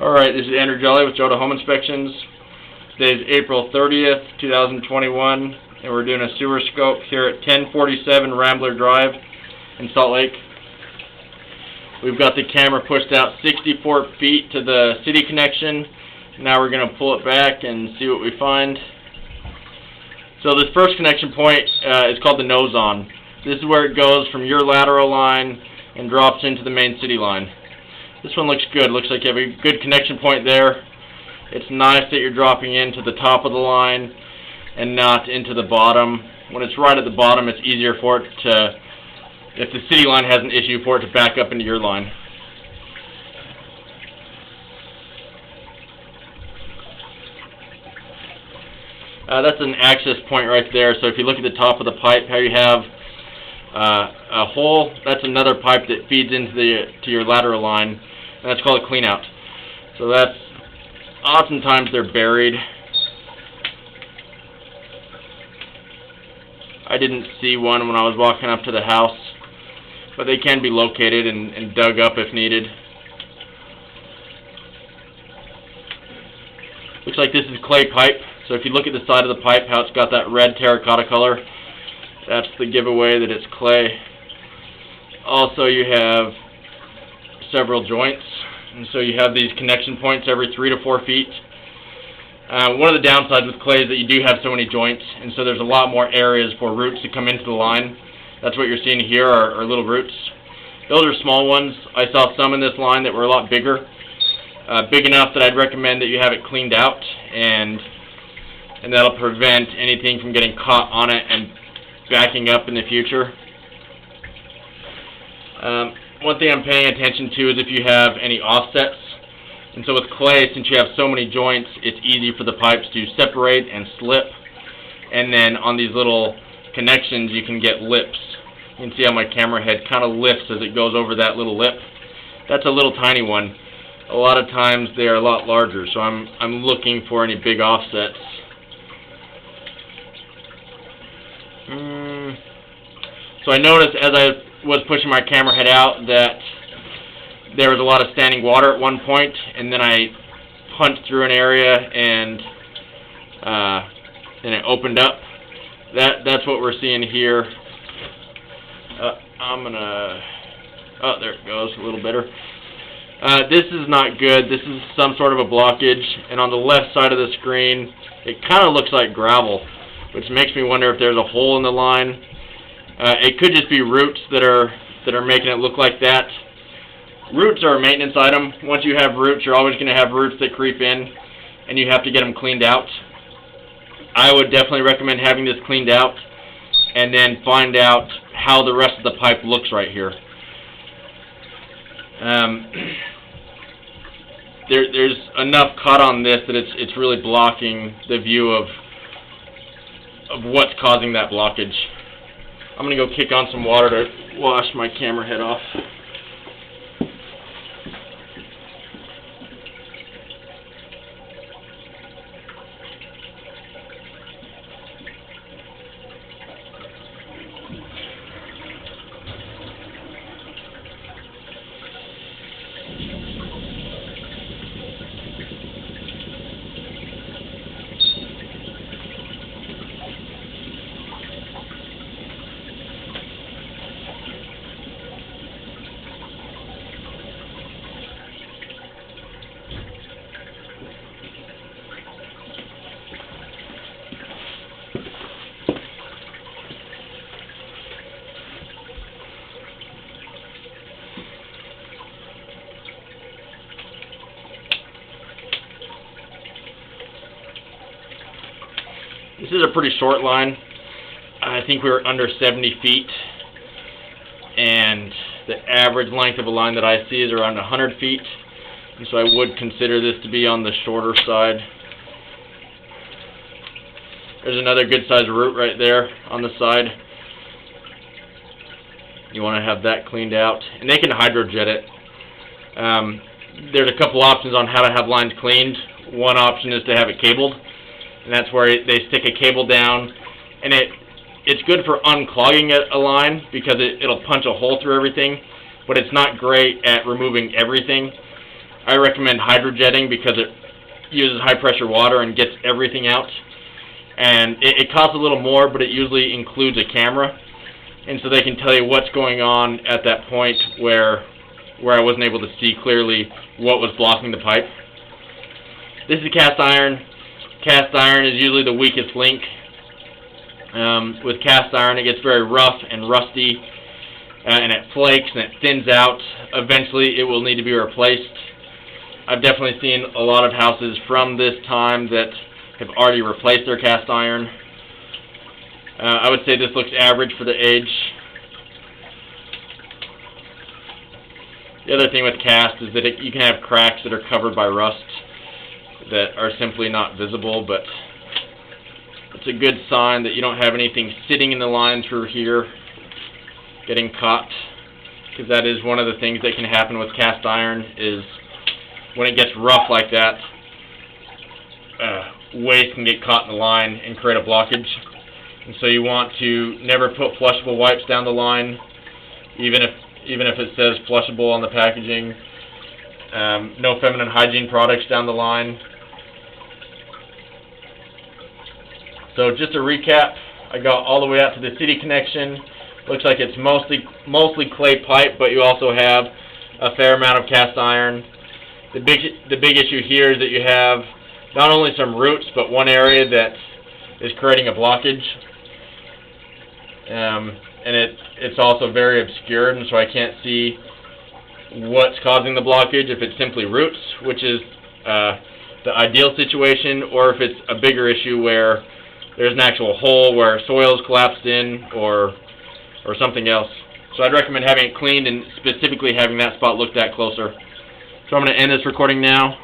Alright, this is Andrew Jolly with Joda Home Inspections. Today is April 30th, 2021, and we're doing a sewer scope here at 1047 Rambler Drive in Salt Lake. We've got the camera pushed out 64 feet to the city connection. Now we're going to pull it back and see what we find. So this first connection point is called the nose on. This is where it goes from your lateral line and drops into the main city line. This one looks good. Looks like you have a good connection point there. It's nice that you're dropping into the top of the line and not into the bottom. When it's right at the bottom, it's easier for it to, if the city line has an issue, for it to back up into your line. That's an access point right there. So if you look at the top of the pipe, how you have a hole, that's another pipe that feeds into your lateral line, and that's called a clean out. So that's, oftentimes they're buried. I didn't see one when I was walking up to the house, but they can be located and dug up if needed. Looks like this is clay pipe. So if you look at the side of the pipe, how it's got that red terracotta color, that's the giveaway that it's clay. Also, you have several joints, and so you have these connection points every 3 to 4 feet. One of the downsides with clay is that you do have so many joints, and so there's a lot more areas for roots to come into the line. That's what you're seeing here are little roots. Those are small ones. I saw some in this line that were a lot bigger. Big enough that I'd recommend that you have it cleaned out, and that'll prevent anything from getting caught on it and backing up in the future. One thing I'm paying attention to is if you have any offsets. And so with clay, since you have so many joints, it's easy for the pipes to separate and slip. And then on these little connections, you can get lips. You can see how my camera head kind of lifts as it goes over that little lip. That's a little tiny one. A lot of times they are a lot larger, so I'm looking for any big offsets. So I noticed as I was pushing my camera head out that there was a lot of standing water at one point, and then I punched through an area and it opened up. That's what we're seeing here. Oh, there it goes, a little better. This is not good. This is some sort of a blockage, and on the left side of the screen, it kind of looks like gravel, which makes me wonder if there's a hole in the line. It could just be roots that are making it look like that. Roots are a maintenance item. Once you have roots, you're always going to have roots that creep in, and you have to get them cleaned out. I would definitely recommend having this cleaned out, and then find out how the rest of the pipe looks right here. There's enough cut on this that it's really blocking the view of what's causing that blockage. I'm going to go kick on some water to wash my camera head off. This is a pretty short line. I think we were under 70 feet, and the average length of a line that I see is around 100 feet, and so I would consider this to be on the shorter side. There's another good sized root right there on the side. You want to have that cleaned out, and they can hydrojet it. There's a couple options on how to have lines cleaned. One option is to have it cabled, and that's where they stick a cable down, and it's good for unclogging a line because it'll punch a hole through everything, but it's not great at removing everything. I recommend hydrojetting because it uses high pressure water and gets everything out. And it costs a little more, but it usually includes a camera, and so they can tell you what's going on at that point where I wasn't able to see clearly what was blocking the pipe. This is cast iron. Cast iron is usually the weakest link. With cast iron, it gets very rough and rusty, and it flakes and it thins out. Eventually, it will need to be replaced. I've definitely seen a lot of houses from this time that have already replaced their cast iron. I would say this looks average for the age. The other thing with cast is that you can have cracks that are covered by rust that are simply not visible, but it's a good sign that you don't have anything sitting in the line through here getting caught, because that is one of the things that can happen with cast iron is when it gets rough like that, waste can get caught in the line and create a blockage. And so you want to never put flushable wipes down the line, even if it says flushable on the packaging. No feminine hygiene products down the line. So just to recap, I got all the way out to the city connection. Looks like it's mostly clay pipe, but you also have a fair amount of cast iron. The big issue here is that you have not only some roots, but one area that is creating a blockage. And it's also very obscured, and so I can't see what's causing the blockage, if it's simply roots, which is the ideal situation, or if it's a bigger issue where there's an actual hole where soil's collapsed in, or something else. So I'd recommend having it cleaned and specifically having that spot looked at closer. So I'm going to end this recording now.